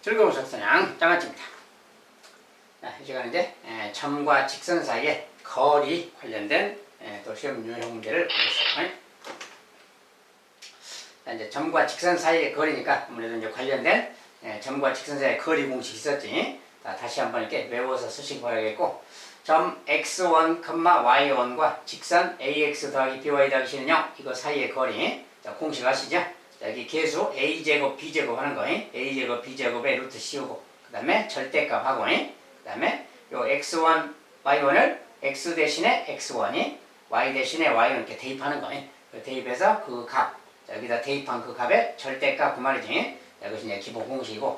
즐거운 속성량 장아찌입니다. 자, 이 시간에 이제 점과 직선 사이의 거리 관련된 또 시험 유형 문제를 보겠습니다. 자, 이제 점과 직선 사이의 거리니까 아무래도 이제 관련된 점과 직선 사이의 거리 공식이 있었지. 자, 다시 한번 이렇게 외워서 쓰시기 바라겠고, 점 x1, y1과 직선 ax 더하기 by 더하기 c는 0 이거 사이의 거리. 자, 공식 아시죠? 자, 여기 계수 a제곱 b제곱 하는 거, a제곱 b제곱에 루트 씌우고, 그 다음에 절대값 하고, 그 다음에 요 x1, y1을 x 대신에 x1이 y 대신에 y1 이렇게 대입하는 거, 대입해서 그 값, 여기다 대입한 그 값의 절대값 그 말이지. 자, 이것이 이제 기본 공식이고,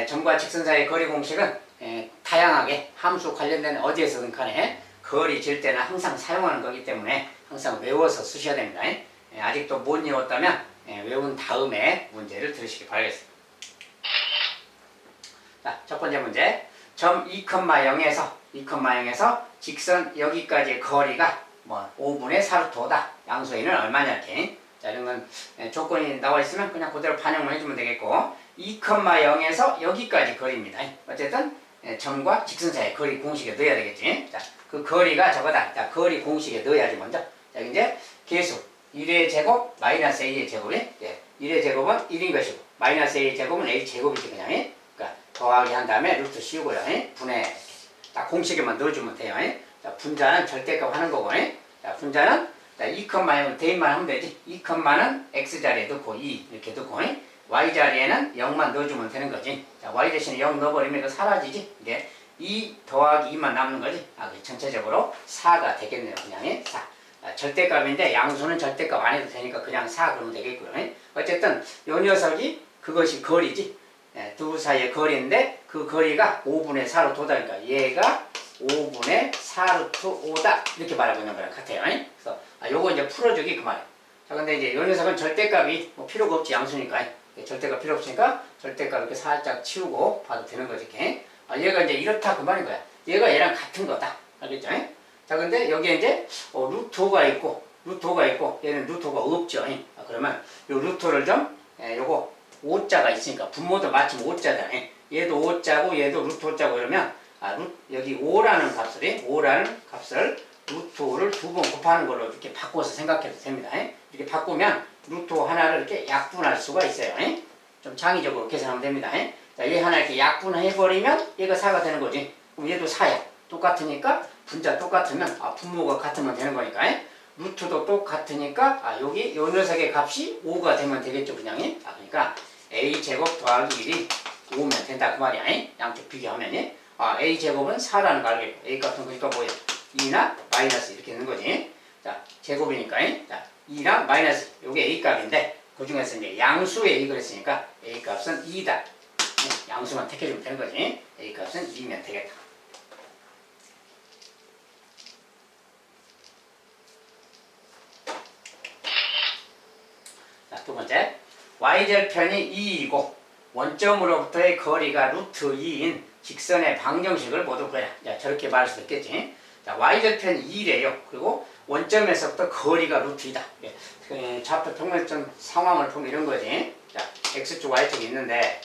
점과 직선 사이의 거리 공식은 다양하게 함수 관련된 어디에서든 간에 거리 질 때는 항상 사용하는 거기 때문에 항상 외워서 쓰셔야 됩니다. 아직도 못 외웠다면 외운 다음에 문제를 들으시기 바라겠습니다. 자, 첫 번째 문제. 점 2,0에서 직선 여기까지의 거리가 5분의 4루트 5다. 양수인은 얼마냐 이렇게. 자, 이런 건 조건이 나와 있으면 그냥 그대로 반영만 해주면 되겠고, 2,0에서 여기까지 거리입니다. 어쨌든 점과 직선 사이의 거리 공식에 넣어야 되겠지. 자, 그 거리가 저거다. 자, 거리 공식에 넣어야지 먼저. 자, 이제 계수 1의 제곱 마이너스 a의 제곱이 1의 제곱은 1인 것이고 마이너스 a의 제곱은 a 제곱이지 그냥. 그러니까 더하기 한 다음에 루트 씌우고요. 분해. 딱 공식에만 넣어주면 돼요. 자, 분자는 절대값 하는 거고. 자, 분자는 2,0을 대입만 하면 되지. 2,는 x자리에 넣고 2 이렇게 넣고 y자리에는 0만 넣어주면 되는 거지. 자, y 대신에 0 넣어버리면 이거 사라지지. 이게 2 더하기 2만 남는 거지. 전체적으로 4가 되겠네요. 그냥 4. 절대값인데 양수는 절대값 안 해도 되니까 그냥 4 그러면 되겠고요. 어쨌든 요 녀석이 그것이 거리지. 두 사이의 거리인데 그 거리가 5분의 4루트 5다. 그러니까 얘가 5분의 4루트 5다. 이렇게 말하고 있는 거랑 같아요. 그래서 요거 이제 풀어주기 그 말이에요. 자, 근데 이제 요 녀석은 절대값이 필요가 없지. 양수니까. 절대값 필요 없으니까 절대값 이렇게 살짝 치우고 봐도 되는 거지. 얘가 이제 이렇다 그 말인 거야. 얘가 얘랑 같은 거다. 알겠죠? 자, 근데 여기에 이제 루트 5가 있고 얘는 루트 5가 없죠. 그러면 요 루트를 좀 요거 5자가 있으니까 분모도 마침 5자잖아요. 얘도 5자고 얘도 루트 5자고 이러면 여기 5라는 값을 루트 5를 두 번 곱하는 걸로 이렇게 바꿔서 생각해도 됩니다. 이렇게 바꾸면 루트 5 하나를 이렇게 약분할 수가 있어요. 좀 창의적으로 계산하면 됩니다. 자, 얘 하나 이렇게 약분해버리면 얘가 4가 되는 거지. 그럼 얘도 4야. 똑같으니까 분자 똑같으면 분모가 같으면 되는 거니까. 루트도 똑같으니까 여기 요 녀석의 값이 5가 되면 되겠죠. 그냥. 그러니까 a제곱 더하기 1이 5면 된다 그 말이야. 양쪽 비교하면. a제곱은 4라는 거 알겠고 a 값은 그러니까 뭐야? 2나 마이너스 이렇게 되는 거지. 자, 제곱이니까. 자, 2랑 마이너스 요게 a 값인데 그 중에서 이제 양수 a 그랬으니까 a 값은 2다. 양수만 택해주면 되는 거지. a 값은 2면 되겠다. 자, 두 번째. y절편이 2이고 원점으로부터의 거리가 루트 2인 직선의 방정식을 모두 구해라. 자, 저렇게 말할 수도 있겠지. 자, y절편이 2래요. 그리고 원점에서부터 거리가 루트 2다. 좌표 평면점 상황을 보면 이런 거지. 자, x축 y축이 있는데,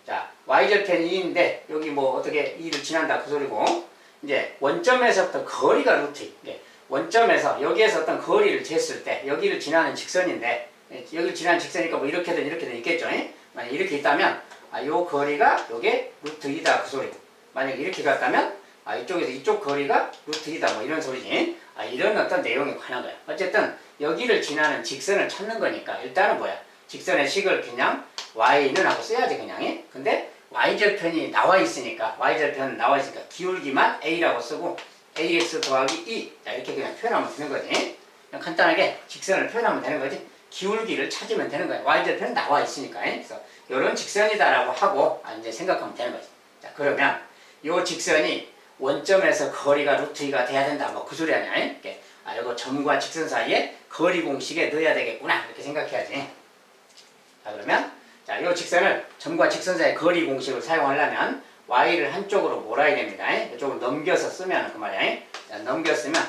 자, y절편이 2인데 여기 어떻게 2를 지난다 그 소리고, 이제 원점에서부터 거리가 루트 2. 원점에서 여기에서 어떤 거리를 쟀을 때 여기를 지나는 직선인데, 여기를 지나는 직선이니까 이렇게든 있겠죠. 만약 이렇게 있다면 요 거리가 요게 루트 2다 그 소리고, 만약 이렇게 갔다면 이쪽에서 이쪽 거리가 루트 2다 이런 소리지. 이런 어떤 내용에 관한 거야. 어쨌든 여기를 지나는 직선을 찾는 거니까 일단은 뭐야? 직선의 식을 그냥 y는 하고 써야지 그냥. 근데 y절편이 나와 있으니까 기울기만 a라고 쓰고 ax 더하기 2 자, 이렇게 그냥 표현하면 되는 거지. 그냥 간단하게 직선을 표현하면 되는 거지. 기울기를 찾으면 되는 거야. y절편은 나와 있으니까. 그래서 이런 직선이다라고 하고 이제 생각하면 되는 거지. 자, 그러면 이 직선이 원점에서 거리가 루트 2가 돼야 된다. 그 소리 아니야. 이거 점과 직선 사이에 거리 공식에 넣어야 되겠구나. 이렇게 생각해야지. 자, 그러면 이 직선을 점과 직선 사이의 거리 공식을 사용하려면 y를 한쪽으로 몰아야 됩니다. 이쪽으로 넘겨서 쓰면 그 말이야. 자, 넘겼으면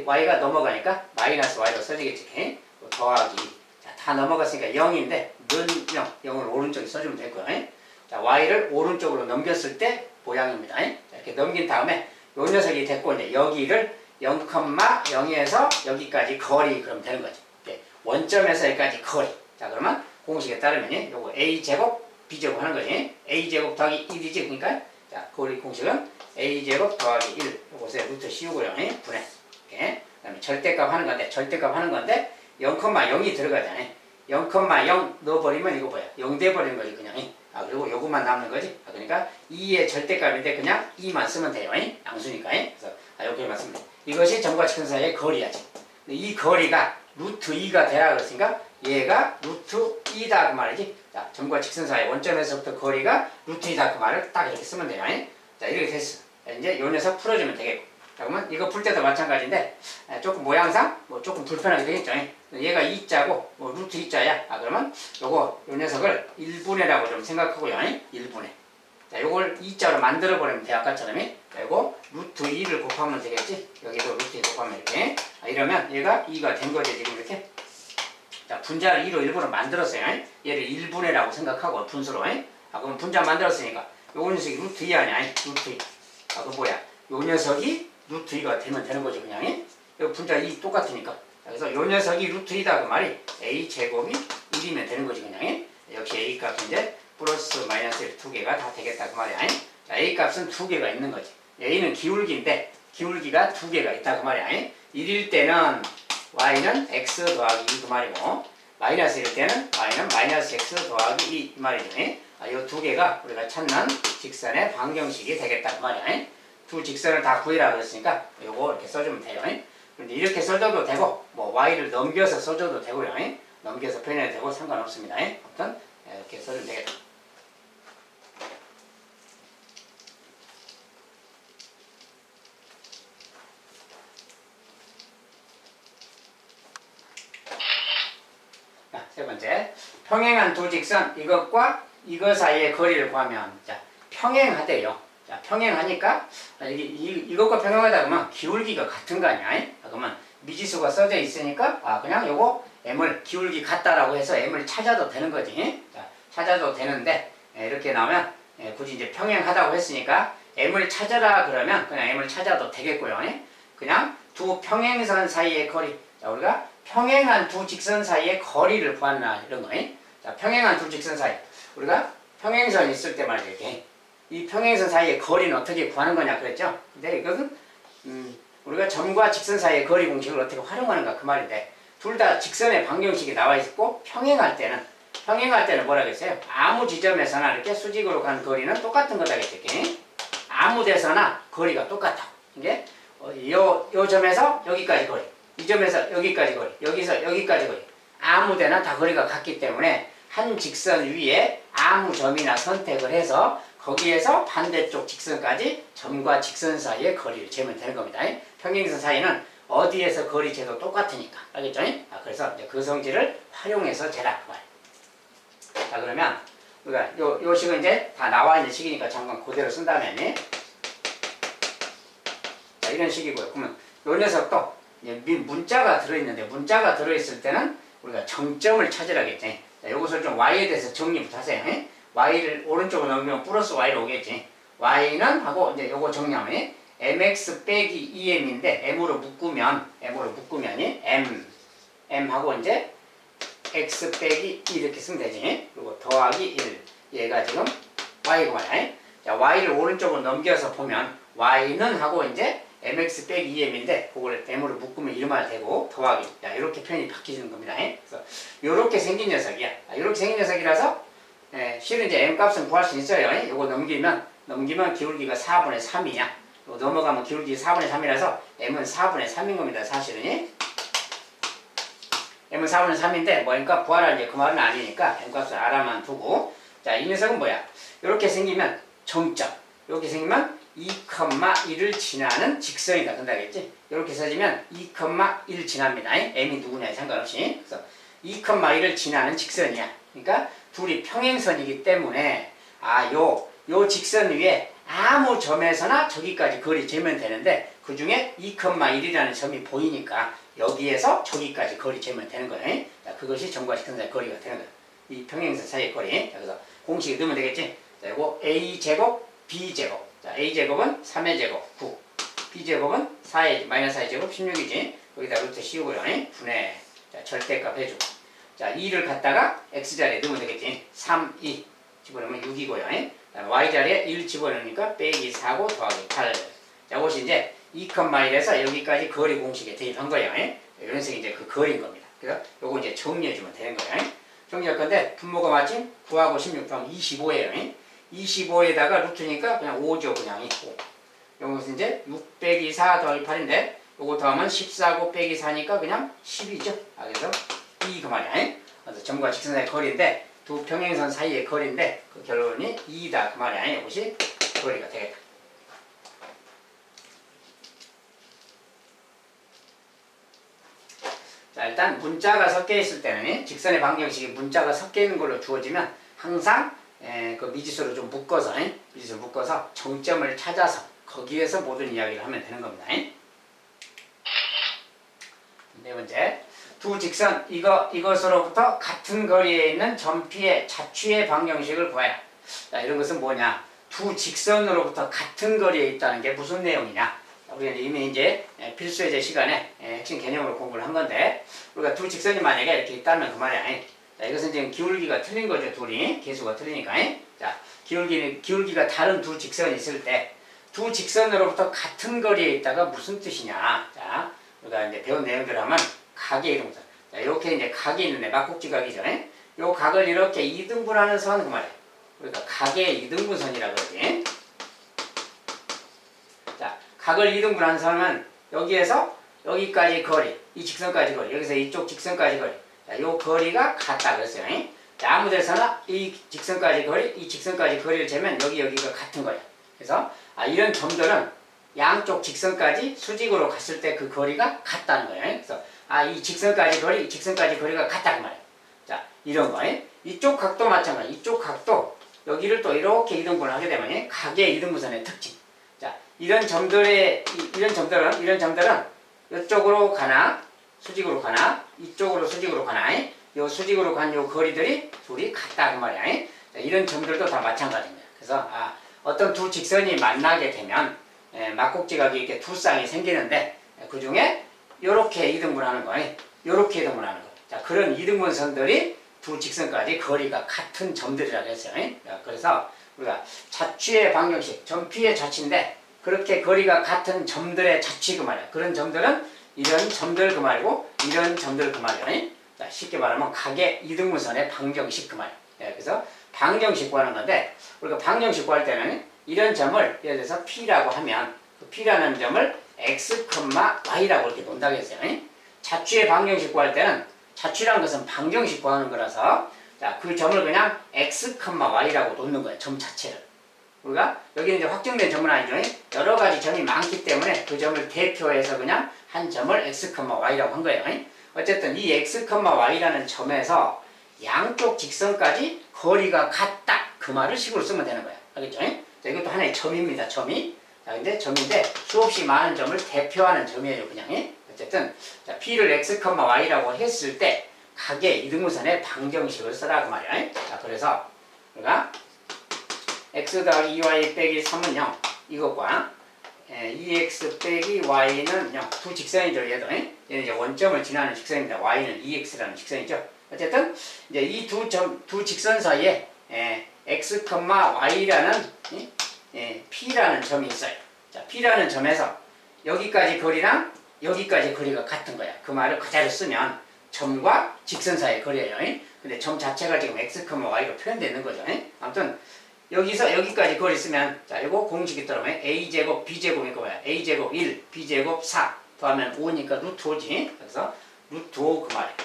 y가 넘어가니까 마이너스 y로 써지겠지. 더하기. 자, 다 넘어갔으니까 0인데 는 0. 0을 오른쪽에 써주면 되고요. 자, y를 오른쪽으로 넘겼을 때 모양입니다. 자, 이렇게 넘긴 다음에 요 녀석이 됐고 이제 여기를 0,0에서 여기까지 거리 그럼 되는 거죠. 원점에서 여기까지 거리. 자, 그러면 공식에 따르면 요거 a제곱 b제곱 하는 거지. a제곱 더하기 1이지. 그러니까 자, 거리 공식은 a제곱 더하기 1. 요것에 루트 씌우고요. 분해. 이렇게. 그다음에 절대값 하는 건데 0,0이 들어가잖아요. 0,0 넣어버리면 이거 뭐야? 0 돼버리는 거지 그냥. 그리고 요것만 남는 거지. 그러니까 2의 절대값인데 그냥 2만 쓰면 돼요. 양수니까. 그래서 이렇게만 쓰면 돼. 이것이 점과 직선 사이의 거리야지. 이 거리가 루트 2가 되라 그랬으니까 얘가 루트 2다 그 말이지. 자, 점과 직선 사이 원점에서부터 거리가 루트 2다 그 말을 딱 이렇게 쓰면 돼요. 자, 이렇게 됐어. 이제 요 녀석 풀어주면 되겠고. 자, 그러면 이거 풀 때도 마찬가지인데 조금 모양상 뭐 조금 불편하게 되겠죠. 얘가 2자고 뭐 루트 2자야. 그러면 요 녀석을 1분해라고 좀 생각하고요. 1분해. 자, 요걸 2자로 만들어 버리면 돼. 아까처럼. 그리고 루트 2를 곱하면 되겠지. 여기도 루트 2 곱하면 이렇게. 이러면 얘가 2가 된 거지 지금 이렇게. 자, 분자를 2로 일부러 만들었어요. 얘를 1분해라고 생각하고 분수로. 그럼 분자 만들었으니까 요 녀석이 루트 2 아니야. 루트 2. 그 뭐야? 요 녀석이 루트 2가 되면 되는 거죠 그냥. 요 분자 2 똑같으니까. 그래서 요 녀석이 루트 2다 그 말이 a제곱이 1이면 되는 거지 그냥. 역시 a 값인데 플러스 마이너스 두 개가 다 되겠다 그 말이야. 자, a 값은 두 개가 있는 거지. a는 기울기인데 기울기가 두 개가 있다 그 말이야. 1일 때는 y는 x 더하기 2 그 말이고 마이너스 1일 때는 y는 마이너스 x 더하기 2 이 말이지. 이 두 개가 우리가 찾는 직선의 방정식이 되겠다 그 말이야. 두 직선을 다 구해라 그랬으니까 요거 이렇게 써주면 돼요. 근데 이렇게 써줘도 되고 뭐 y를 넘겨서 써줘도 되고요. 넘겨서 표현해도 되고 상관없습니다. 아무튼 이렇게 써주면 되겠다. 자, 세 번째 평행한 두 직선 이것과 이거 사이의 거리를 구하면 자, 평행하대요. 자, 평행하니까 이것과 평행하다 그러면 기울기가 같은 거 아니야? 그러면 미지수가 써져 있으니까 그냥 요거 m을 기울기 같다라고 해서 m을 찾아도 되는 거지. 자, 찾아도 되는데 이렇게 나오면 굳이 이제 평행하다고 했으니까 m을 찾아라 그러면 그냥 m을 찾아도 되겠고요. 그냥 두 평행선 사이의 거리. 자, 우리가 평행한 두 직선 사이의 거리를 구하나 이런 거. 자, 평행한 두 직선 사이. 우리가 평행선 있을 때 말이야 이렇게. 이 평행선 사이의 거리는 어떻게 구하는 거냐 그랬죠? 근데 이것은 우리가 점과 직선 사이의 거리 공식을 어떻게 활용하는가 그 말인데 둘 다 직선의 방정식이 나와 있고 평행할 때는 뭐라 그랬어요? 아무 지점에서나 이렇게 수직으로 간 거리는 똑같은 거다 그랬죠. 아무 데서나 거리가 똑같다. 이게 요 점에서 여기까지 거리, 이 점에서 여기까지 거리, 여기서 여기까지 거리 아무 데나 다 거리가 같기 때문에 한 직선 위에 아무 점이나 선택을 해서 거기에서 반대쪽 직선까지 점과 직선 사이의 거리를 재면 되는 겁니다. 평행선 사이는 어디에서 거리 재도 똑같으니까. 알겠죠? 그래서 이제 그 성질을 활용해서 재라. 자, 그러면 우리가 요 식은 이제 다 나와 있는 식이니까 잠깐 그대로 쓴다면 자, 이런 식이고요. 그러면 요 녀석도 문자가 들어있는데 문자가 들어있을 때는 우리가 정점을 찾으라겠지. 자, 요것을 좀 y에 대해서 정리부터 하세요. y를 오른쪽으로 넘기면 플러스 y로 오겠지. y는 하고 이제 요거 정리하면 mx 빼기 2m인데 m으로 묶으면 m 하고 이제 x 빼기 2 이렇게 쓰면 되지. 그리고 더하기 1 얘가 지금 y고 말이야. 자, y를 오른쪽으로 넘겨서 보면 y는 하고 이제 mx 빼기 2m인데 그걸 m으로 묶으면 이름만 되고 더하기 이렇게 표현이 바뀌는 겁니다. 그래서 요렇게 생긴 녀석이야. 이렇게 생긴 녀석이라서 실은 이제 m 값은 구할 수 있어요. 요거 넘기면 기울기가 4분의 3이냐. 넘어가면 기울기 4분의 3이라서 m은 4분의 3인 겁니다. 사실은. m은 4분의 3인데 뭐니까 구하라 이제 그 말은 아니니까 m 값을 알아만 두고 자, 이 녀석은 뭐야? 이렇게 생기면 정점. 이렇게 생기면 2,1을 지나는 직선이다. 된다겠지? 이렇게 써지면 2,1 지납니다. m이 누구냐에 상관없이. 그래서 2,1을 지나는 직선이야. 그러니까 둘이 평행선이기 때문에 요 직선 위에 아무 점에서나 저기까지 거리 재면 되는데 그 중에 2,1이라는 점이 보이니까 여기에서 저기까지 거리 재면 되는 거예요. 자, 그것이 점과 직선 사이의 거리가 되는 거예요. 이 평행선 사이의 거리. 자, 그래서 공식에 넣으면 되겠지? 자, 요거 a제곱 b제곱. 자, a제곱은 3의 제곱 9. b제곱은 4의 마이너스 4의 제곱 16이지. 여기다 루트 씌우고요. 분해. 자, 절대값 해주고. 자, 2를 갖다가 x자리에 넣으면 되겠지. 3, 2 집어넣으면 6이고요. y자리에 1 집어넣으니까 빼기 4고 더하기 8. 자, 이것이 이제 2,1에서 여기까지 거리 공식에 대입한 거예요. 이런 식이 이제 그 거리인 겁니다. 그래서 요거 이제 정리해주면 되는 거예요. 정리할 건데, 분모가 마침 9하고 16 더하면 25예요. 25에다가 루트니까 그냥 5죠. 그냥 5. 요것은 이제 6 빼기 4 더하기 8인데, 요거 더하면 14고 빼기 4니까 그냥 10이죠. 그래서 2 그 말이야. 그래서 점과 직선의 거리인데, 두 평행선 사이의 거리인데, 그 결론이 2다 그 말이야. 이것이 거리가 되겠다. 자, 일단 문자가 섞여 있을 때는 직선의 방정식이 문자가 섞여 있는 걸로 주어지면 항상 그 미지수를 좀 묶어서 미지수를 묶어서 정점을 찾아서 거기에서 모든 이야기를 하면 되는 겁니다. 네 번째, 두 직선 이것으로부터 같은 거리에 있는 점피의 자취의 방정식을 구해라. 자, 이런 것은 뭐냐? 두 직선으로부터 같은 거리에 있다는 게 무슨 내용이냐? 우리는 이미 이제 필수예제 시간에 핵심 개념으로 공부를 한 건데, 우리가 두 직선이 만약에 이렇게 있다면 그 말이야. 자, 이것은 지금 기울기가 틀린 거죠. 둘이 개수가 틀리니까. 자, 기울기가 다른 두 직선이 있을 때 두 직선으로부터 같은 거리에 있다가 무슨 뜻이냐? 자, 우리가 이제 배운 내용대로 하면 각의 이동선. 자, 이렇게 이제 각이 있는데 막국지각이죠. 요 각을 이렇게 이등분하는 선 그 말이야. 그러니까 각의 이등분선이라고 그러지. 자, 각을 이등분하는 선은 여기에서 여기까지 거리, 이 직선까지 거리, 여기서 이쪽 직선까지 거리. 자, 요 거리가 같다 그랬어요. 자, 아무 데서나 이 직선까지 거리, 이 직선까지 거리를 재면 여기가 같은 거야. 그래서 이런 점들은 양쪽 직선까지 수직으로 갔을 때 그 거리가 같다는 거예요. 그래서 이 직선까지 거리, 이 직선까지 거리가 같다 그 말이에요. 자, 이런 거. 이쪽 각도 마찬가지. 이쪽 각도 여기를 또 이렇게 이등분을 하게 되면 각의 이등분선의 특징. 자, 이런 점들은 이쪽으로 가나 수직으로 가나 이쪽으로 수직으로 가나 요 수직으로 간 요 거리들이 둘이 같다 그 말이야. 자, 이런 점들도 다 마찬가지입니다. 그래서 어떤 두 직선이 만나게 되면 막국지각이 이렇게 두 쌍이 생기는데 그 중에 요렇게 이등분하는 거, 요렇게 이등분하는 거. 자, 그런 이등분선들이 두 직선까지 거리가 같은 점들이라고 했어요. 그래서 우리가 자취의 방정식, 점피의 자취인데 그렇게 거리가 같은 점들의 자취 그 말이야. 그런 점들은 이런 점들 그 말이고 이런 점들 그 말이야. 자, 쉽게 말하면 각의 이등분선의 방정식 그 말이야. 그래서 방정식 구하는 건데 우리가 방정식 구할 때는 이런 점을 예를 들어서 P라고 하면 그 P라는 점을 X, Y라고 이렇게 놓는다고 했어요. 자취의 방정식 구할 때는 자취란 것은 방정식 구하는 거라서 자, 그 점을 그냥 X, Y라고 놓는 거예요. 점 자체를. 우리가 여기는 이제 확정된 점은 아니죠. 여러 가지 점이 많기 때문에 그 점을 대표해서 그냥 한 점을 X, Y라고 한 거예요. 어쨌든 이 X, Y라는 점에서 양쪽 직선까지 거리가 같다. 그 말을 식으로 쓰면 되는 거야. 알겠죠? 자, 이것도 하나의 점입니다. 점이. 자, 근데 점인데 수없이 많은 점을 대표하는 점이에요. 그냥. 어쨌든 자, P를 X, Y라고 했을 때 각의 이등분선의 방정식을 써라 그 말이야. 자, 그래서 우리가 X 더하기 2Y 빼기 3은 0 이것과 2X 빼기 Y는 0 두 직선이죠. 얘는 이제 원점을 지나는 직선입니다. Y는 2X라는 직선이죠. 어쨌든 이제 이 두 직선 사이에 X, Y라는 P라는 점이 있어요. 자, P라는 점에서 여기까지 거리랑 여기까지 거리가 같은 거야. 그 말을 그대로 쓰면 점과 직선 사이의 거리예요. 근데 점 자체가 지금 X, Y로 표현되어 있는 거죠. 아무튼 여기서 여기까지 거리 쓰면 자, 이거 공식이 들어오면 A제곱 B제곱이니까 뭐야? A제곱 1, B제곱 4 더하면 5니까 루트 5지. 그래서 루트 5 그 말이에요.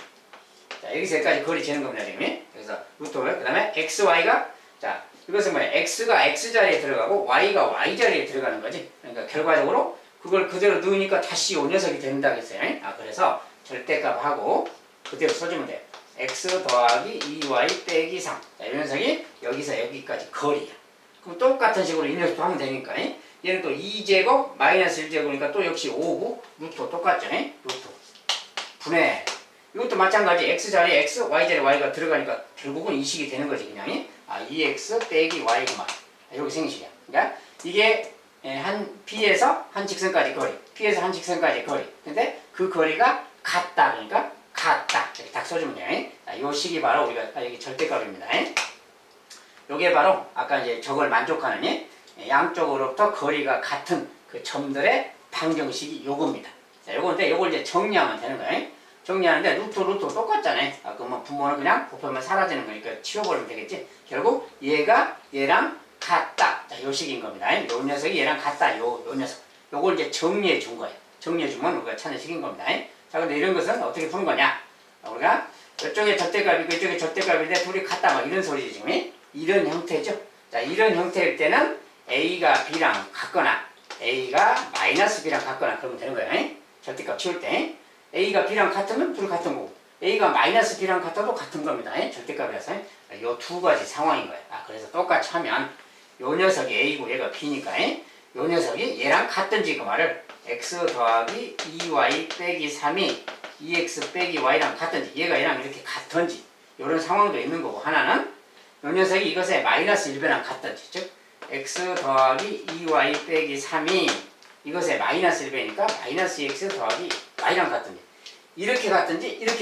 자, 여기서 여기까지 거리 재는 겁니다, 지금. 그래서 루트 5, 그 다음에 XY가, 자, 이것은 뭐야? X가 X자리에 들어가고 Y가 Y자리에 들어가는 거지. 그러니까 결과적으로 그걸 그대로 넣으니까 다시 요 녀석이 된다고 했어요. 그래서 절대값하고 그대로 써주면 돼요. X 더하기 2Y 빼기 3. 자, 이 녀석이 여기서 여기까지 거리야. 그럼 똑같은 식으로 이 녀석도 하면 되니까. 얘는 또 2제곱 마이너스 1제곱이니까 또 역시 5고 루트 똑같죠. 루트. 분해. 이것도 마찬가지 X자리에 X, Y자리에 Y가 들어가니까 결국은 이 식이 되는 거지 그냥. 2x 빼기 y 그 말. 이렇게 생기시냐. 그러니까 이게 한 B에서 한 직선까지 거리, B에서 한 직선까지 거리. 근데 그 거리가 같다. 그러니까 같다. 이렇게 딱 써주면 돼요. 요 식이 바로 우리가 여기 절대값입니다. 요게 바로 아까 이제 저걸 만족하는 양쪽으로부터 거리가 같은 그 점들의 방정식이 요겁니다. 자, 요건데 요걸 이제 정리하면 되는 거예요. 정리하는데 루트 똑같잖아요. 아까 뭐 분모는 그냥 곱하면 사라지는 거니까 치워버리면 되겠지. 결국 얘가 얘랑 같다. 자, 요 식인 겁니다. 요 녀석이 얘랑 같다. 요 녀석. 요걸 이제 정리해 준 거예요. 정리해 주면 우리가 찾는 식인 겁니다. 자, 근데 이런 것은 어떻게 푸는 거냐? 우리가 이쪽에 절대값이고 이쪽에 절대값인데 둘이 같다. 막 이런 소리지 지금. 이런 형태죠. 자, 이런 형태일 때는 A가 B랑 같거나 A가 마이너스 B랑 같거나 그러면 되는 거예요. 절대값 치울 때. A가 B랑 같으면 둘이 같은 거고 A가 마이너스 B랑 같아도 같은 겁니다. 절대값이라서. 요 두 가지 상황인 거예요. 그래서 똑같이 하면 요 녀석이 A고 얘가 B니까 요 녀석이 얘랑 같든지 그 말을 x 더하기 2y 빼기 3이 2x 빼기 y랑 같든지 얘가 얘랑 이렇게 같든지 이런 상황도 있는 거고 하나는 요 녀석이 이것에 마이너스 1배랑 같든지 즉 x 더하기 2y 빼기 3이 이것에 마이너스 1배니까 마이너스 2x 더하기 y랑 같든지 이렇게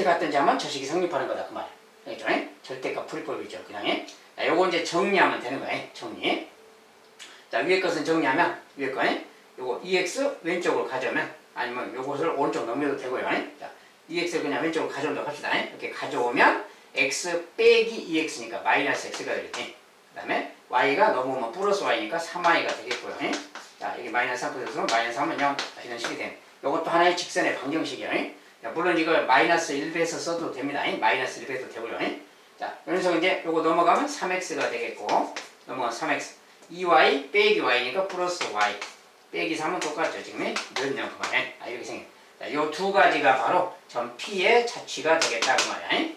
같든지 하면 저 식이 성립하는 거다 그 말이야. 알겠죠? 절대값 풀이법이죠 그냥. 요거 이제 정리하면 되는 거예요. 정리. 자, 위에 것은 정리하면 위에 거 요거 2x 왼쪽으로 가져오면 아니면 요것을 오른쪽 넘겨도 되고요. 자, 2x를 그냥 왼쪽으로 가져온다고 합시다. 이렇게 가져오면 x 빼기 2x니까 마이너스 x가 되겠지. 그 다음에 y가 넘어오면 플러스 y니까 3y가 되겠고요. 자, 여기 마이너스 3 플러스면 마이너스 3은 0 이런 식이 됩니다. 요것도 하나의 직선의 방정식이에요. 자, 물론 이거 마이너스 1배에서 써도 됩니다. 마이너스 1배도 되고요. 자, 여기서 이제 요거 넘어가면 3x가 되겠고 넘어가면 3x 2y 빼기 y니까 플러스 y 빼기 3은 똑같죠. 지금 몇 년 그만해. 이렇게 생겨. 자, 요 두 가지가 바로 전 P의 자취가 되겠다 그 말이야.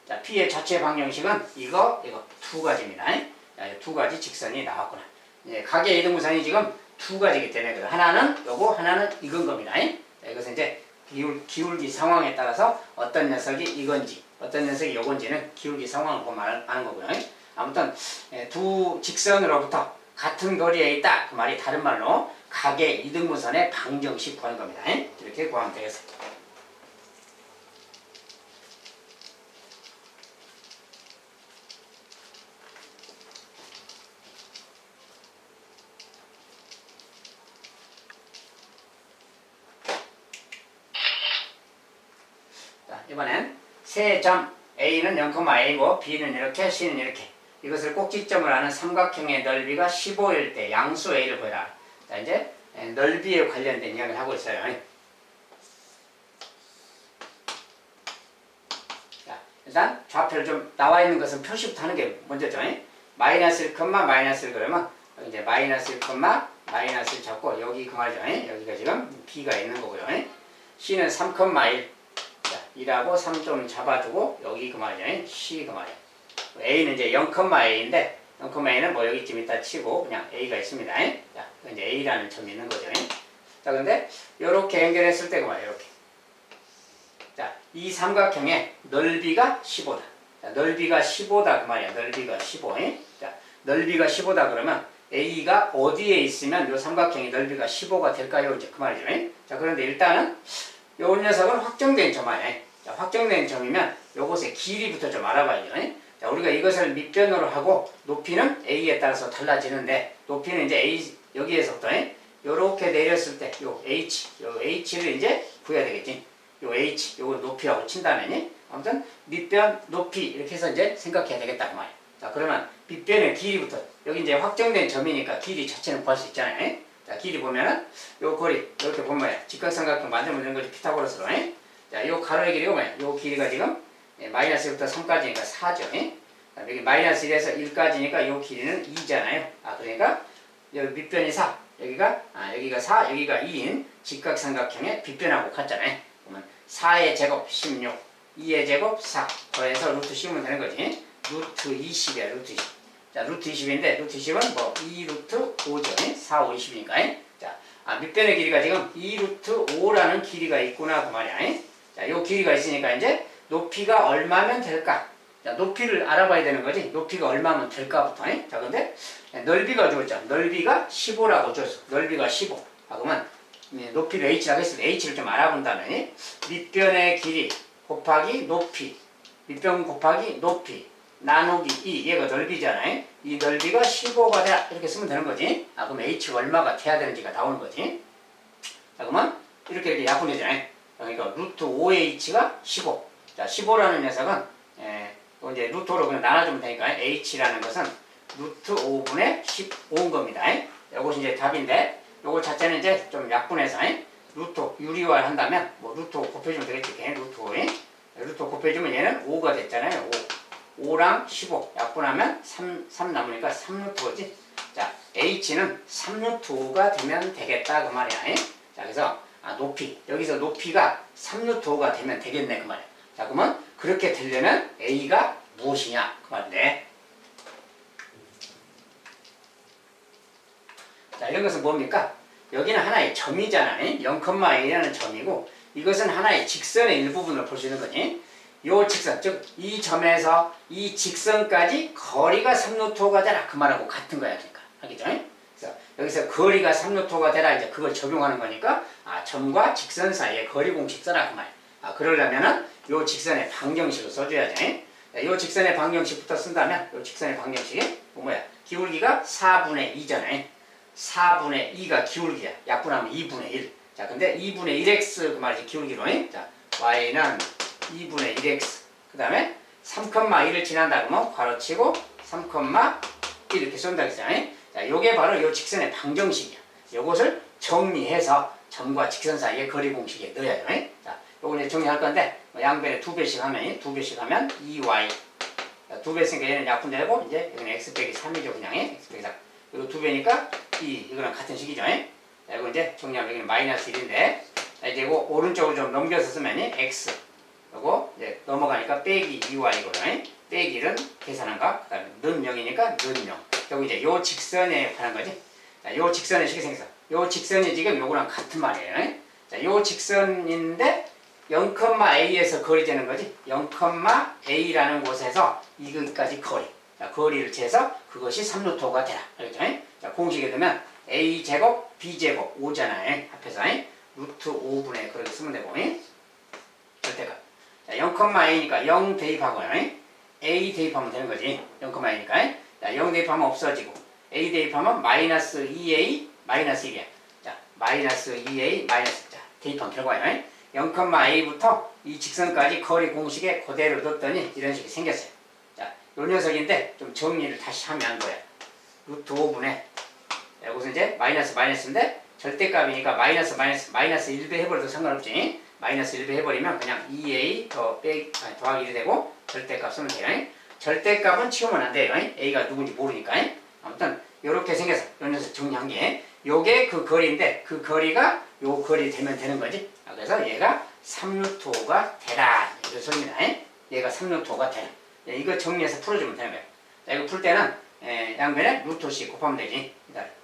자, P의 자취의 방정식은 이거 두 가지입니다. 자, 두 가지 직선이 나왔구나. 각의 이등분선이 지금 두 가지이기 때문에 하나는 요거 하나는 이건 겁니다. 자, 이것은 이제 기울기 상황에 따라서 어떤 녀석이 이건지 어떤 녀석이 요건지는 기울기 상황을 보면 아는 거고요. 아무튼 두 직선으로부터 같은 거리에 있다 그 말이 다른 말로 각의 이등분선의 방정식 구하는 겁니다. 이렇게 구하면 되겠습니다. 자, 이번엔 세 점 A는 0,A고 B는 이렇게 C는 이렇게 이것을 꼭지점을 하는 삼각형의 넓이가 15일 때 양수 A를 구해라. 자, 이제 넓이에 관련된 이야기를 하고 있어요. 자, 일단 좌표를 좀 나와 있는 것은 표시부터 하는 게 먼저죠. 마이너스 1, 마이너스 1 그러면 이제 마이너스 1, 마이너스 1 잡고 여기 그 말이죠. 여기가 지금 B가 있는 거고요. C는 3,1 자, 2하고 3 좀 잡아두고 여기 그 말이죠. C 그 말이에요. A는 이제 0,A인데 0,A는 뭐 여기쯤 있다 치고 그냥 A가 있습니다. 자, 이제 A라는 점이 있는 거죠. 자, 근데 이렇게 연결했을 때 그 말이에요. 이렇게. 자, 이 삼각형의 넓이가 15다. 자, 넓이가 15다 그 말이야. 넓이가 15. 자, 넓이가 15다 그러면 A가 어디에 있으면 이 삼각형의 넓이가 15가 될까요? 이제 그 말이죠. 자, 그런데 일단은 이 녀석은 확정된 점 안에. 자, 확정된 점이면 요것의 길이부터 좀 알아봐야죠. 자, 우리가 이것을 밑변으로 하고 높이는 A에 따라서 달라지는데 높이는 이제 A 여기에서부터 요렇게 내렸을 때 요 H를 이제 구해야 되겠지. 요 H 요거 높이라고 친다면 아무튼 밑변 높이 이렇게 해서 이제 생각해야 되겠다 그 말이야. 자, 그러면 밑변의 길이부터 여기 이제 확정된 점이니까 길이 자체는 구할 수 있잖아요. 자, 길이 보면은 요 거리 이렇게 보면 직각삼각형 만들면 되는 거지 피타고라스로. 자, 요 가로의 길이가 뭐야? 요 길이가 지금 마이너스 1부터 3까지니까 4죠. 여기 마이너스 1에서 1까지니까 요 길이는 2잖아요. 그러니까 여기 밑변이 4, 여기가 4, 여기가 2인 직각삼각형의 빗변하고 같잖아요. 그러면 4의 제곱 16, 2의 제곱 4 더해서 루트 씌우면 되는 거지. 루트 20이야, 루트 20. 자, 루트 20인데 루트 20은 뭐 2루트 5죠. 4, 5, 20이니까. 자, 밑변의 길이가 지금 2루트 5라는 길이가 있구나 그 말이야. 자, 요 길이가 있으니까 이제 높이가 얼마면 될까? 자, 높이를 알아봐야 되는 거지. 높이가 얼마면 될까부터. 자, 근데 넓이가 줬죠. 넓이가 15라고 줬어. 넓이가 15. 그러면 높이를 h라고 했을 때 h를 좀 알아본다면 밑변의 길이 곱하기 높이, 밑변 곱하기 높이 나누기 2, 얘가 넓이잖아요. 이 넓이가 15가 되라 이렇게 쓰면 되는 거지. 그럼 h가 얼마가 돼야 되는지가 나오는 거지. 자, 그러면 이렇게 약분되잖아요. 그러니까 루트 5h가 15. 자, 15라는 녀석은 이제 루트로 그냥 나눠주면 되니까 h라는 것은 루트 5분의 15인 겁니다. 이것이 이제 답인데, 요거 자체는 이제 좀 약분해서 루트 유리화 한다면 뭐 루트 5 곱해주면 되겠지. 루트 5에 루트 5 곱해주면 얘는 5가 됐잖아요. 5. 5랑 15 약분하면 3 남으니까 3루트 5지. 자, h는 3루트 5가 되면 되겠다 그 말이야. 자, 그래서 높이, 여기서 높이가 3루트 5가 되면 되겠네 그 말이야. 자, 그러면 그렇게 되려면 a가 무엇이냐 그 말인데, 자, 이런 것은 뭡니까? 여기는 하나의 점이잖아요. 0,a라는 점이고, 이것은 하나의 직선의 일부분을 볼 수 있는 거니. 요 직선, 즉 이 점에서 이 직선까지 거리가 3루트가 되라 그 말하고 같은 거야. 그러니까 알겠죠? 그래서 여기서 거리가 3루트가 되라 이제 그걸 적용하는 거니까 점과 직선 사이의 거리 공식 써라 그 말. 그러려면은 요 직선의 방정식을 써줘야지. 요 직선의 방정식부터 쓴다면 요 직선의 방정식이 뭐야? 기울기가 4분의 2잖아요. 4분의 2가 기울기야. 약분하면 2분의 1. 자, 근데 2분의 1x 그 말이지 기울기로. 자, y는 2분의 1x. 그 다음에 3,1을 지난다 그러면 괄호치고 3,1 이렇게 쏜다 그랬잖아요. 자, 요게 바로 요 직선의 방정식이야. 요것을 정리해서 점과 직선 사이의 거리 공식에 넣어야죠. 자, 요거 이제 정리할 건데 양변에 2배씩 하면 2배씩 하면 2y. 자, 2배 했으니까 얘는 약분되고 이제 여기는 x 빼기 3이죠 그냥. x 빼기 3. 이거 2배니까 2. 이거랑 같은 식이죠. 자, 이거 이제 정리하면 여기는 마이너스 1인데, 자, 이제 이거 오른쪽으로 좀 넘겨서 쓰면 x. 요거 이제 넘어가니까 빼기 2y거든. 빼기 1은 계산한 거. 그 다음에 는 0이니까 는 0. 여기 이제 요 직선에 관한 거지. 자, 요 직선의 식이 생겼어. 요 직선이 지금 요거랑 같은 말이에요. 자, 요 직선인데 0,a에서 거리 재는 거지. 0,a라는 곳에서 이거까지 거리. 자, 거리를 재서 그것이 3루트가 되라. 알겠죠? 자, 공식에 넣으면 a제곱 b제곱 5잖아요. 합해서 루트 5분의 그렇게 쓰면 되고. 절대값. 자, 0,a니까 0 대입하고요. a 대입하면 되는 거지. 0,a니까. 자, 0 대입하면 없어지고 a 대입하면 마이너스 2a 마이너스 1이야. 자, 마이너스 2a 마이너스. 자, 대입하면 결과예요. 0,a부터 이 직선까지 거리 공식에 그대로 넣었더니 이런 식이 생겼어요. 자, 요 녀석인데 좀 정리를 다시 하면 뭐야? 루트 5분의 여기서 이제 마이너스 마이너스인데 절대값이니까 마이너스 1배 해버려도 상관없지. 마이너스 1배 해버리면 그냥 2a 더하기 1이 되고 절대값 쓰면 돼요. 절대값은 치우면 안 돼요. a가 누군지 모르니까. 아무튼 요렇게 생겨서 요 녀석 정리한 게 요게 그 거리인데 그 거리가 요 거리 되면 되는 거지. 그래서 얘가 3루트 5가 되라 이런 소리입니다. 얘가 3루트 5가 되라. 이거 정리해서 풀어주면 되는 거예요. 자, 이거 풀 때는 양변에 루트씩 곱하면 되지.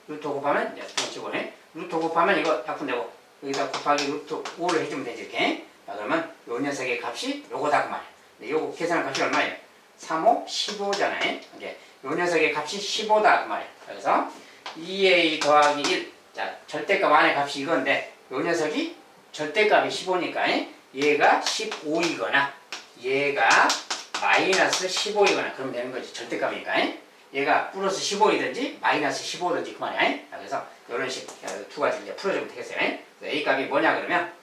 루트 5 곱하면 이제 치고 루트 5 곱하면 이거 약분되고 여기다 곱하기 루트 5를 해주면 되지 이렇게. 자, 그러면 요 녀석의 값이 요거다 그 말이야. 근데 요거 계산한 값이 얼마예요? 3, 5, 15잖아요. 이제 요 녀석의 값이 15다 그 말이야. 그래서 2a 더하기 1. 자, 절대값 안에 값이 이건데 요 녀석이 절대값이 15니까 얘가 15이거나 얘가 마이너스 15이거나 그러면 되는 거지. 절대값이니까. 얘가 플러스 15이든지 마이너스 15든지 그 말이야. 그래서 이런 식 두 가지 이제 풀어주면 되겠어요. A 값이 뭐냐 그러면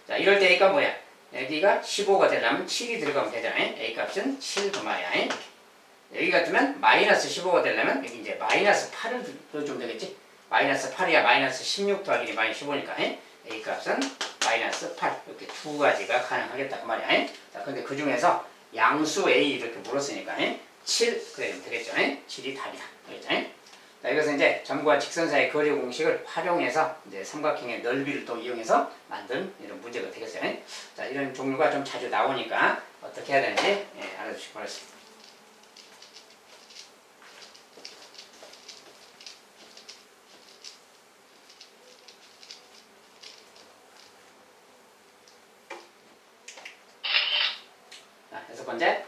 자, 이럴 때 A 값 뭐야? 여기가 15가 되려면 7이 들어가면 되잖아요. A 값은 7 그 말이야. 여기 같으면 마이너스 15가 되려면 여기 이제 마이너스 8을 넣어주면 되겠지. 마이너스 8이야 마이너스 16 더하기 마이너스 15니까 A 값은 마이너스 8 이렇게 두 가지가 가능하겠다 그 말이야. 자, 근데 그 중에서 양수 A 이렇게 물었으니까 7 그래야 되겠죠. 7이 답이다. 알겠죠? 자, 이것은 이제 점과 직선 사이의 거리 공식을 활용해서 이제 삼각형의 넓이를 또 이용해서 만든 이런 문제가 되겠어요. 자, 이런 종류가 좀 자주 나오니까 어떻게 해야 되는지 알아주시기 바랍니다. 자, 6번째.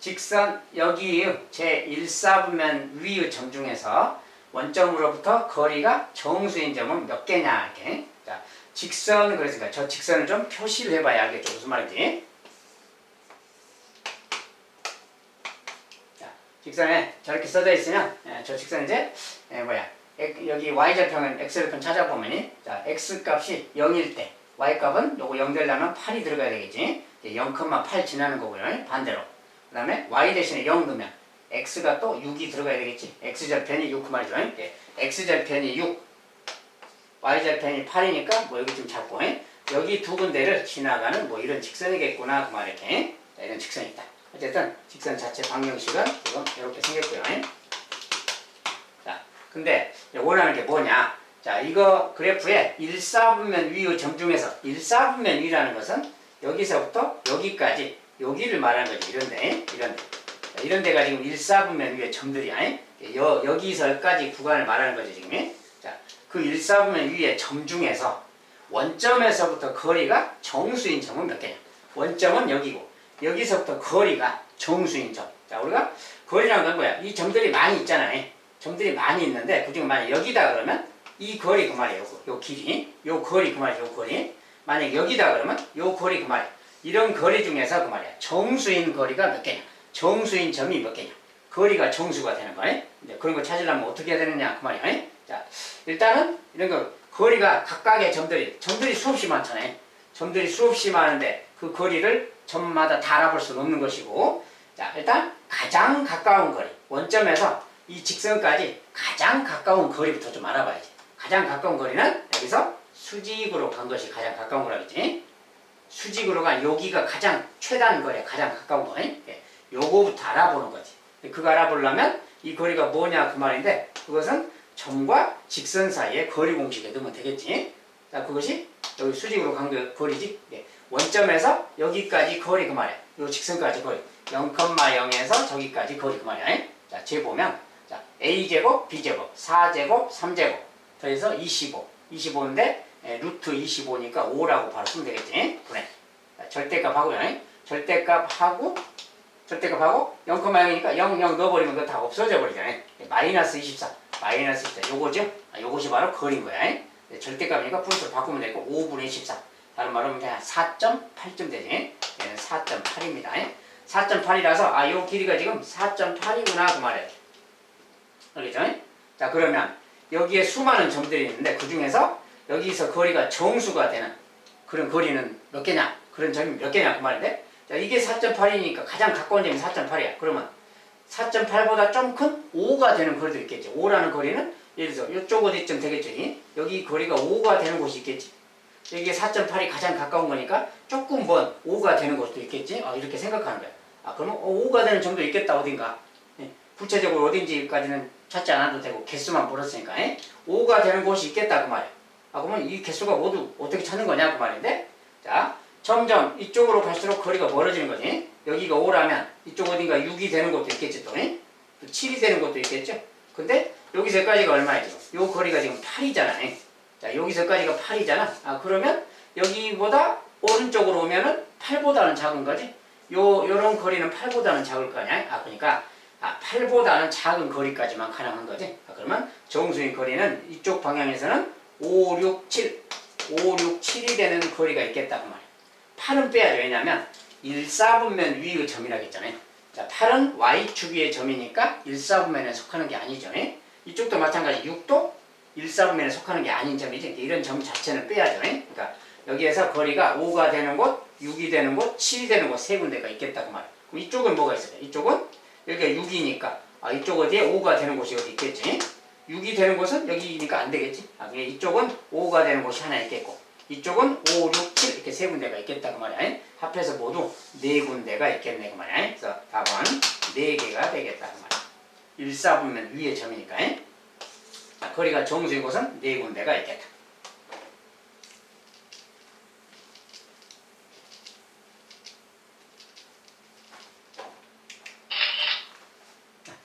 직선 여기 제 1사분면 위의 점 중에서 원점으로부터 거리가 정수인 점은 몇 개냐 이렇게. 자, 직선 그랬으니까 저 직선을 좀 표시를 해봐야 알겠죠 무슨 말인지. 자, 직선에 저렇게 써져 있으면 저 직선 이제 여기 y좌표는 x좌표 찾아보면 자 x 값이 0일 때 y 값은 요거 0 되려면 8이 들어가야 되겠지. 0,8 지나는 거고요. 반대로. 그 다음에 y 대신에 0 넣으면 x가 또 6이 들어가야 되겠지. x절편이 6 그 말이죠. x절편이 6, y절편이 8이니까 뭐 여기 좀 잡고 여기 두 군데를 지나가는 뭐 이런 직선이겠구나 그 말 이렇게. 자, 이런 직선이 있다. 어쨌든 직선 자체 방정식은 지금 이렇게 생겼고요. 자, 근데 원하는 게 뭐냐? 자, 이거 그래프에 1사분면 위의 점 중에서 1사분면 위라는 것은 여기서부터 여기까지 여기를 말하는 거지. 이런 데가 지금 1사분면 위의 점들이야. 여기서까지 구간을 말하는 거지 지금. 자, 그 1사분면 위의 점 중에서 원점에서부터 거리가 정수인 점은 몇 개냐? 원점은 여기고 여기서부터 거리가 정수인 점. 자, 우리가 거리라는 건 뭐야? 이 점들이 많이 있잖아요. 점들이 많이 있는데 그중에 만약 여기다 그러면 이 거리 그 말이에요. 요 길이, 요 거리 그 말이에요. 요 거리. 만약 여기다 그러면 요 거리 그 말이에요. 이런 거리 중에서 그 말이야. 정수인 거리가 몇 개냐? 정수인 점이 몇 개냐? 거리가 정수가 되는 거예요. 그런 거 찾으려면 어떻게 해야 되느냐 그 말이야. 자, 일단은 이런 거 거리가 각각의 점들이 수없이 많잖아요. 점들이 수없이 많은데 그 거리를 점마다 다 알아볼 수는 없는 것이고, 자, 일단 가장 가까운 거리, 원점에서 이 직선까지 가장 가까운 거리부터 좀 알아봐야지. 가장 가까운 거리는 여기서 수직으로 간 것이 가장 가까운 거라겠지. 수직으로 간 여기가 가장 최단 거리야. 가장 가까운 거. 요거부터 알아보는 거지. 그거 알아보려면 이 거리가 뭐냐 그 말인데 그것은 점과 직선 사이의 거리 공식에 넣으면 되겠지. 자, 그것이 여기 수직으로 간 거리지. 원점에서 여기까지 거리 그 말이야. 요 직선까지 거리. 0,0에서 저기까지 거리 그 말이야. 자, 재보면 자, a제곱, b제곱, 4제곱, 3제곱 더해서 25. 25인데 루트 25니까 5라고 바로 쓰면 되겠지. 분해. 절대값 하고요. 절대값하고 0,0이니까 0, 0 넣어버리면 그거 다 없어져 버리잖아요. 마이너스 24. 마이너스 24. 요거죠? 요것이 바로 거리인 거야. 절대값이니까 분수로 바꾸면 되고 5분의 14. 다른 말로 그냥 4.8점 되지. 얘는 4.8입니다. 4.8이라서 요 길이가 지금 4.8이구나 그 말이에요. 알겠죠? 자, 그러면 여기에 수많은 점들이 있는데 그 중에서 여기서 거리가 정수가 되는 그런 거리는 몇 개냐? 그런 점이 몇 개냐 그 말인데, 자, 이게 4.8이니까 가장 가까운 점이 4.8이야. 그러면 4.8보다 좀 큰 5가 되는 거리도 있겠지. 5라는 거리는 예를 들어서 이쪽 어디쯤 되겠죠. 여기 거리가 5가 되는 곳이 있겠지. 여기에 4.8이 가장 가까운 거니까 조금 먼 5가 되는 곳도 있겠지. 이렇게 생각하는 거야. 그러면 5가 되는 점도 있겠다 어딘가. 구체적으로 어딘지까지는 찾지 않아도 되고 개수만 물었으니까 5가 되는 곳이 있겠다 그 말이야. 그러면 이 개수가 모두 어떻게 찾는 거냐 그 말인데, 자, 점점 이쪽으로 갈수록 거리가 멀어지는 거지. 여기가 5라면 이쪽 어딘가 6이 되는 곳도 있겠지 또 7이 되는 곳도 있겠죠. 근데 여기서까지가 얼마야 지금? 요 거리가 지금 8이잖아. 자, 여기서까지가 8이잖아. 그러면 여기보다 오른쪽으로 오면은 8보다는 작은 거지. 요런 거리는 8보다는 작을 거 아니야? 그러니까 8보다는 작은 거리까지만 가능한 거지. 그러면 정수인 거리는 이쪽 방향에서는 5, 6, 7, 5, 6, 7이 되는 거리가 있겠다 그 말이야. 8은 빼야죠. 왜냐면 1사분면 위의 점이라고 했잖아요. 자, 8은 y축 위의 점이니까 1사분면에 속하는 게 아니죠. 이쪽도 마찬가지 6도 1사분면에 속하는 게 아닌 점이지. 이런 점 자체는 빼야죠. 그러니까 여기에서 거리가 5가 되는 곳, 6이 되는 곳, 7이 되는 곳 세 군데가 있겠다 그 말이야. 그럼 이쪽은 뭐가 있을까요? 이쪽은 여기가 6이니까 이쪽 어디에 5가 되는 곳이 여기 있겠지. 6이 되는 곳은 여기니까 안 되겠지. 이쪽은 5가 되는 곳이 하나 있겠고 이쪽은 5, 6, 7 이렇게 세 군데가 있겠다 그 말이야. 합해서 모두 네 군데가 있겠네 그 말이야. 그래서 답은 4개가 되겠다 그 말이야. 1사분면 위의 점이니까. 거리가 정수인 곳은 네 군데가 있겠다.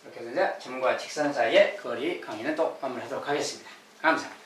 이렇게 해서 이제 점과 직선 사이의 거리 강의는 또 마무리하도록 하겠습니다. 감사합니다.